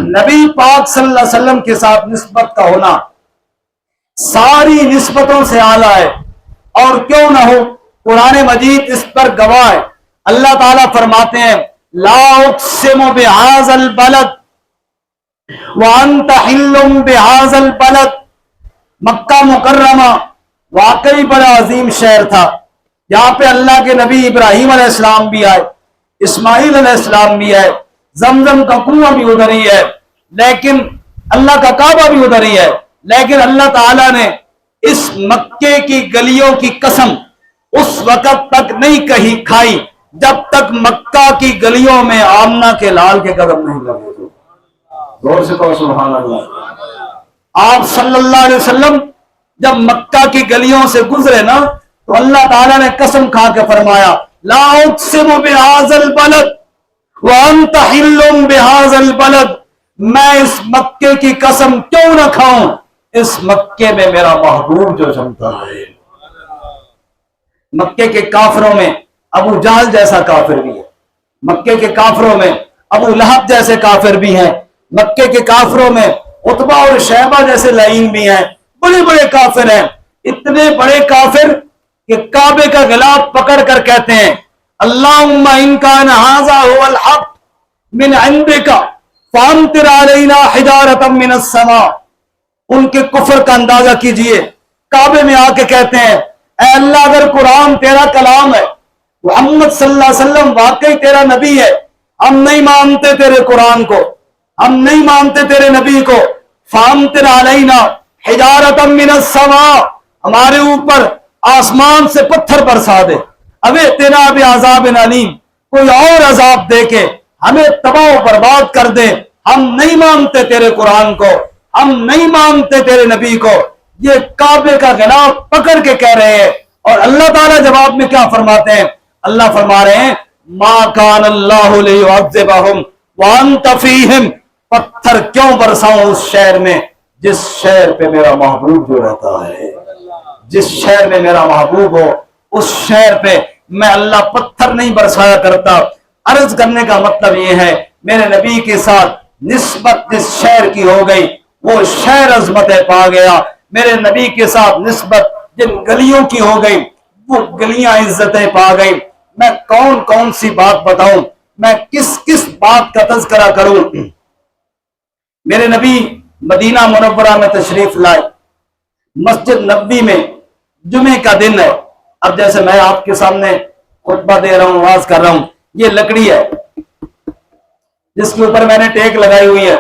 نبی پاک صلی اللہ علیہ وسلم کے ساتھ نسبت کا ہونا ساری نسبتوں سے اعلیٰ ہے، اور کیوں نہ ہو، قرآن مجید اس پر گواہ ہے۔ اللہ تعالیٰ فرماتے ہیں لا اقسم بہذا البلد وانت حل بہذا البلد۔ مکہ مکرمہ واقعی بڑا عظیم شہر تھا، یہاں پہ اللہ کے نبی ابراہیم علیہ السلام بھی آئے، اسماعیل علیہ السلام بھی آئے، زمزم کا کنواں بھی ادھر ہی ہے، لیکن اللہ کا کعبہ بھی ادھر ہی ہے، لیکن اللہ تعالیٰ نے اس مکے کی گلیوں کی قسم اس وقت تک نہیں کھائی جب تک مکہ کی گلیوں میں آمنہ کے لال کے قدم نہیں لگے تھے۔ زور سے کہو سبحان اللہ۔ آپ صلی اللہ علیہ وسلم جب مکہ کی گلیوں سے گزرے نا تو اللہ تعالیٰ نے قسم کھا کے فرمایا لا اقسم بہذا البلد وانت حل بہذا البلد، میں اس مکے کی قسم کیوں نہ کھاؤں، اس مکے میں میرا محبوب جو جمتا ہے۔ مکے کے کافروں میں ابو جہل جیسا کافر بھی ہے، مکے کے کافروں میں ابو لہب جیسے کافر بھی ہیں، مکے کے کافروں میں عتبہ اور شیبہ جیسے لعین بھی ہیں، بڑے بڑے کافر ہیں، اتنے بڑے کافر کہ کعبے کا غلاف پکڑ کر کہتے ہیں اللہم ان کان ھذا ھو الحق من عندک فامطر علینا حجارۃ من السماء۔ ان کے کفر کا اندازہ کیجئے، کعبے میں آ کے کہتے ہیں اے اللہ اگر قرآن تیرا کلام ہے، محمد صلی اللہ علیہ وسلم واقعی تیرا نبی ہے، ہم نہیں مانتے تیرے قرآن کو، ہم نہیں مانتے تیرے نبی کو، فامطر علینا حجارۃ من السماء، ہمارے اوپر آسمان سے پتھر برسا دے، ابے تیرا بھی عذاب علیم، کوئی اور عذاب دے کے ہمیں تباہ و برباد کر دے، ہم نہیں مانتے تیرے قرآن کو، ہم نہیں مانتے تیرے نبی کو۔ یہ کعبے کا غلاف پکڑ کے کہہ رہے ہیں، اور اللہ تعالیٰ جواب میں کیا فرماتے ہیں؟ اللہ فرما رہے ہیں ما کان اللہ لیعذبہم وانت فیہم، پتھر کیوں برساؤں اس شہر میں جس شہر پہ میرا محبوب جو رہتا ہے، جس شہر میں میرا محبوب ہو اس شہر پہ میں اللہ پتھر نہیں برسایا کرتا۔ عرض کرنے کا مطلب یہ ہے میرے نبی کے ساتھ نسبت جس شہر کی ہو گئی وہ شہر عظمت پا گیا، میرے نبی کے ساتھ نسبت جن گلیوں کی ہو گئی وہ گلیاں عزتیں پا گئی۔ میں کون کون سی بات بتاؤں، میں کس کس بات کا تذکرہ کروں۔ میرے نبی مدینہ منورہ میں تشریف لائے، مسجد نبوی میں جمعے کا دن ہے، اب جیسے میں آپ کے سامنے خطبہ دے رہا ہوں، واز کر رہا ہوں، یہ لکڑی ہے جس کے اوپر میں نے ٹیک لگائی ہوئی ہے،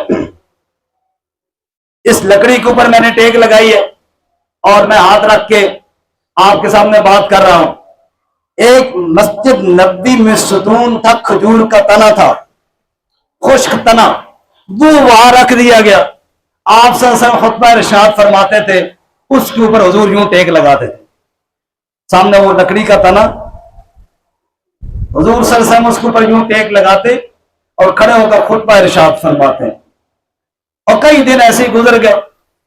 اس لکڑی کے اوپر میں نے ٹیک لگائی ہے اور میں ہاتھ رکھ کے آپ کے سامنے بات کر رہا ہوں۔ ایک مسجد نبوی میں ستون تھا، کھجور کا تنا تھا، خشک تنا، وہ وہاں رکھ دیا گیا۔ آپ صلی اللہ علیہ وسلم خطبہ ارشاد فرماتے تھے، اس کے اوپر حضور یوں ٹیک لگاتے تھے، سامنے وہ لکڑی کا تنا، حضور صلی اللہ علیہ وسلم اس کے اوپر یوں ٹیک لگاتے اور کھڑے ہو کر خطبہ ارشاد فرماتے ہیں۔ اور کئی دن ایسے ہی گزر گئے،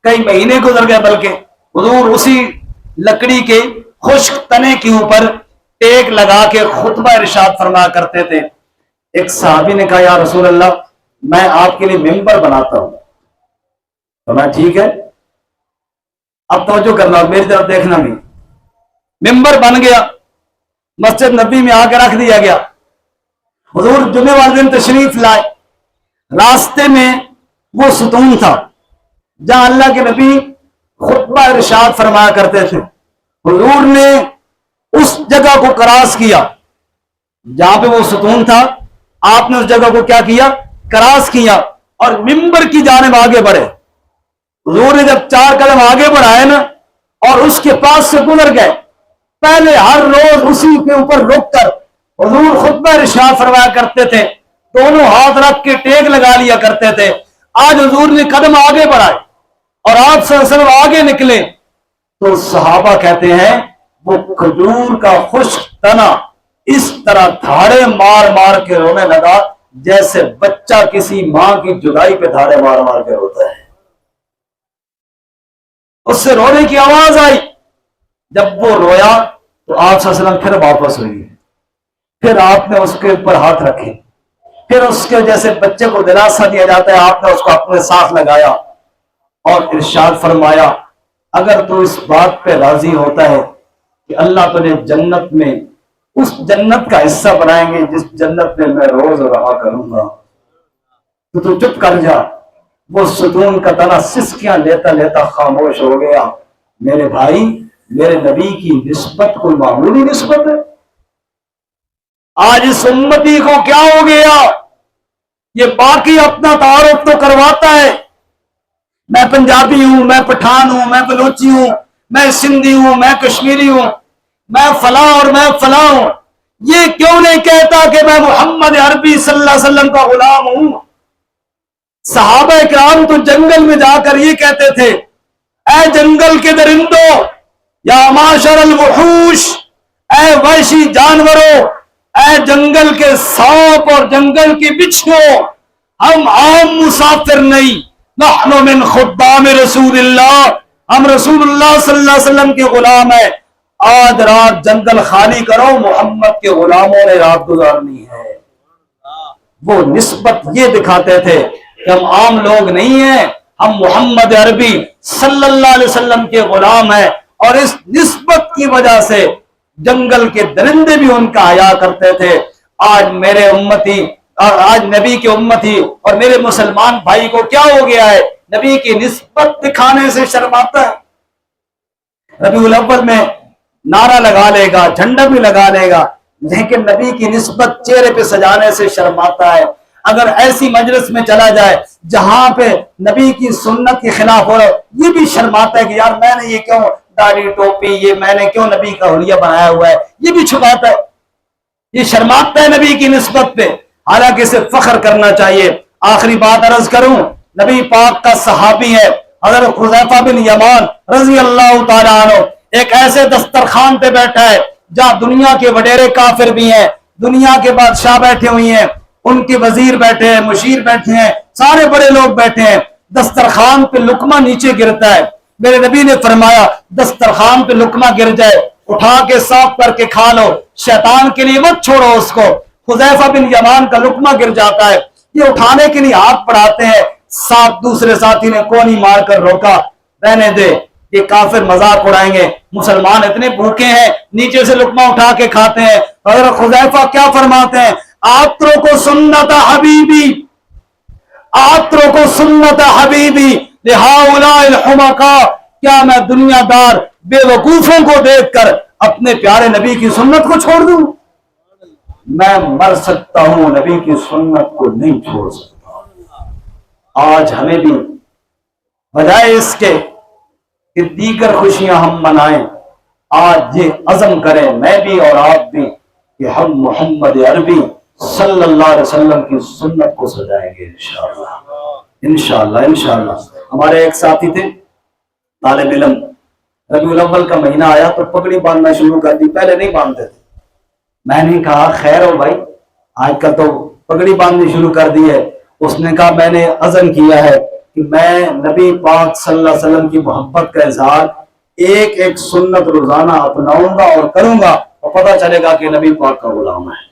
کئی مہینے گزر گئے، بلکہ حضور اسی لکڑی کے خشک تنے کے اوپر ٹیک لگا کے خطبہ ارشاد فرمایا کرتے تھے۔ ایک صحابی نے کہا یا رسول اللہ میں آپ کے لیے ممبر بناتا ہوں، تو میں ٹھیک ہے، اب توجہ کرنا، میری طرف دیکھنا نہیں۔ ممبر بن گیا، مسجد نبی میں آ کے رکھ دیا گیا۔ حضور جمعے والے دن تشریف لائے، راستے میں وہ ستون تھا جہاں اللہ کے نبی خطبہ ارشاد فرمایا کرتے تھے۔ حضور نے اس جگہ کو کراس کیا جہاں پہ وہ ستون تھا، آپ نے اس جگہ کو کیا کیا؟ کراس کیا اور ممبر کی جانب آگے بڑھے۔ حضور نے جب 4 قدم آگے بڑھائے نا اور اس کے پاس سے گزر گئے، پہلے ہر روز اسی کے اوپر رک کر حضور خطبہ ارشاد فرمایا کرتے تھے، دونوں ہاتھ رکھ کے ٹیک لگا لیا کرتے تھے۔ آج حضور نے قدم آگے بڑھائے اور آپ صلی اللہ علیہ وسلم آگے نکلے تو صحابہ کہتے ہیں وہ کھجور کا خشک تنا اس طرح دھاڑے مار مار کے رونے لگا جیسے بچہ کسی ماں کی جدائی پہ دھاڑے مار مار کے روتا ہے۔ اس سے رونے کی آواز آئی، جب وہ رویا تو آپ صلی اللہ علیہ وسلم پھر واپس ہوئی، پھر آپ نے اس کے اوپر ہاتھ رکھے، پھر اس کے جیسے بچے کو دلاسا دیا جاتا ہے، آپ نے اس کو اپنے ساتھ لگایا اور ارشاد فرمایا اگر تو اس بات پہ راضی ہوتا ہے کہ اللہ تجھے جنت میں اس جنت کا حصہ بنائیں گے جس جنت میں میں روز رہا کروں گا، تو چپ کر جا۔ وہ ستون کا تنا سسکیاں لیتا لیتا خاموش ہو گیا۔ میرے بھائی، میرے نبی کی نسبت کوئی معمولی نسبت ہے؟ آج اس امتی کو کیا ہو گیا؟ یہ باقی اپنا تعارف تو کرواتا ہے، میں پنجابی ہوں، میں پٹھان ہوں، میں بلوچی ہوں، میں سندھی ہوں، میں کشمیری ہوں، میں فلاں اور میں فلاں ہوں۔ یہ کیوں نہیں کہتا کہ میں محمد عربی صلی اللہ علیہ وسلم کا غلام ہوں؟ صحابہ کرام تو جنگل میں جا کر یہ کہتے تھے، اے جنگل کے درندوں، یا معاشر الوحوش، اے وحشی جانوروں، اے جنگل کے سانپ اور جنگل کے بچھو، ہم عام مسافر نہیں، نحن من خدام رسول اللہ، ہم رسول اللہ صلی اللہ علیہ وسلم کے غلام ہیں۔ آج رات جنگل خالی کرو، محمد کے غلاموں نے رات گزارنی ہے۔ وہ نسبت یہ دکھاتے تھے کہ ہم عام لوگ نہیں ہیں، ہم محمد عربی صلی اللہ علیہ وسلم کے غلام ہیں، اور اس نسبت کی وجہ سے جنگل کے درندے بھی ان کا حیا کرتے تھے۔ آج میرے امتی اور آج نبی کے امتی اور میرے مسلمان بھائی کو کیا ہو گیا ہے؟ نبی کی نسبت دکھانے سے شرماتا ہے۔ ربیع الاول میں نعرہ لگا لے گا، جھنڈا بھی لگا لے گا، لیکن نبی کی نسبت چہرے پہ سجانے سے شرماتا ہے۔ اگر ایسی مجلس میں چلا جائے جہاں پہ نبی کی سنت کے خلاف ہو رہا ہے، یہ بھی شرماتا ہے کہ یار میں نے یہ کیوں داڑھی ٹوپی، یہ میں نے کیوں نبی کا حلیہ بنایا ہوا ہے، یہ بھی چھپاتا ہے، یہ شرماتا ہے نبی کی نسبت پہ، حالانکہ اسے فخر کرنا چاہیے۔ آخری بات عرض کروں، نبی پاک کا صحابی ہے حضرت حذیفہ بن یمان رضی اللہ تعالیٰ عنہ، ایک ایسے دسترخوان پہ بیٹھا ہے جہاں دنیا کے وڈیرے کافر بھی ہیں، دنیا کے بادشاہ بیٹھے ہوئی ہیں، ان کے وزیر بیٹھے ہیں، مشیر بیٹھے ہیں، سارے بڑے لوگ بیٹھے ہیں، دسترخوان پہ لقمہ نیچے گرتا ہے۔ میرے نبی نے فرمایا دسترخوان پہ لقمہ گر جائے اٹھا کے صاف کر کے کھا لو، شیطان کے لیے مت چھوڑو اس کو۔ حذیفہ بن یمان کا لقمہ گر جاتا ہے، یہ اٹھانے کے لیے ہاتھ بڑھاتے ہیں، دوسرے ساتھی نے کونی مار کر روکا، رہنے دے، یہ کافر مذاق اڑائیں گے، مسلمان اتنے بھوکے ہیں نیچے سے لقمہ اٹھا کے کھاتے ہیں۔ حضرت حذیفہ کیا فرماتے ہیں؟ آترو کو سنت حبیبی، آترو کو سنت حبیبی لہؤلاء الحمقاء، کیا میں دنیا دار بے وقوفوں کو دیکھ کر اپنے پیارے نبی کی سنت کو چھوڑ دوں؟ میں مر سکتا ہوں، نبی کی سنت کو نہیں چھوڑ سکتا۔ آج ہمیں بھی بجائے اس کے کہ دیگر خوشیاں ہم منائیں، آج یہ عزم کریں میں بھی اور آپ بھی کہ ہم محمد عربی صلی اللہ علیہ وسلم کی سنت کو سجائیں گے انشاءاللہ انشاءاللہ انشاءاللہ۔ ہمارے ایک ساتھی تھے طالب علم، ربیع الاول کا مہینہ آیا تو پگڑی باندھنا شروع کر دی، پہلے نہیں باندھتے تھے۔ میں نے کہا خیر ہو بھائی، آج کل تو پگڑی باندھنی شروع کر دی ہے۔ اس نے کہا میں نے عزم کیا ہے کہ میں نبی پاک صلی اللہ علیہ وسلم کی محبت کا اظہار ایک ایک سنت روزانہ اپناؤں گا اور کروں گا، اور پتہ چلے گا کہ نبی پاک کا غلام ہے۔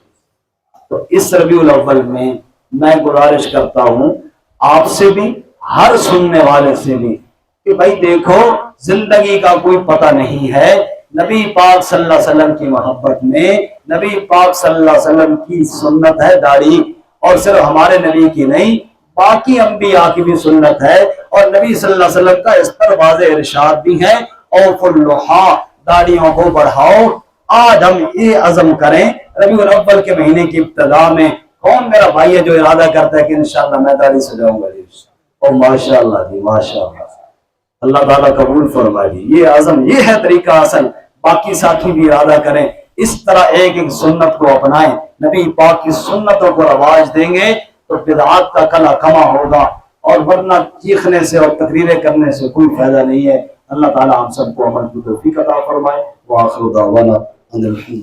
تو اس ربیع الاول میں گزارش کرتا ہوں آپ سے بھی، ہر سننے والے سے بھی، کہ بھائی دیکھو زندگی کا کوئی پتہ نہیں ہے، نبی پاک صلی اللہ علیہ وسلم کی محبت میں نبی پاک صلی اللہ علیہ وسلم کی سنت ہے داڑھی، اور صرف ہمارے نبی کی نہیں باقی انبیاء کی بھی سنت ہے، اور نبی صلی اللہ علیہ وسلم کا اس پر واضح ارشاد بھی ہے اوفوا اللحیٰ، داڑھیوں کو بڑھاؤ۔ آج ہم یہ عزم کریں ربیع الاول کے مہینے کی ابتدا میں، کون میرا بھائی ہے جو ارادہ کرتا ہے کہ انشاءاللہ میں داڑھی سجاؤں گا جی؟ اور ماشاءاللہ جی ماشاءاللہ، اللہ تعالیٰ قبول فرمائے جی۔ یہ عزم، یہ ہے طریقہ اصل، باقی ساتھی بھی ارادہ کریں، اس طرح ایک ایک سنت کو اپنائیں، نبی پاک کی سنتوں کو رواج دیں گے تو بدعات کا کلا کما ہوگا، اور ورنہ چیخنے سے اور تقریریں کرنے سے کوئی فائدہ نہیں ہے۔ اللہ تعالیٰ ہم سب کو عمل کی توفیق عطا فرمائے۔ وآخر دعوانا ان الحمد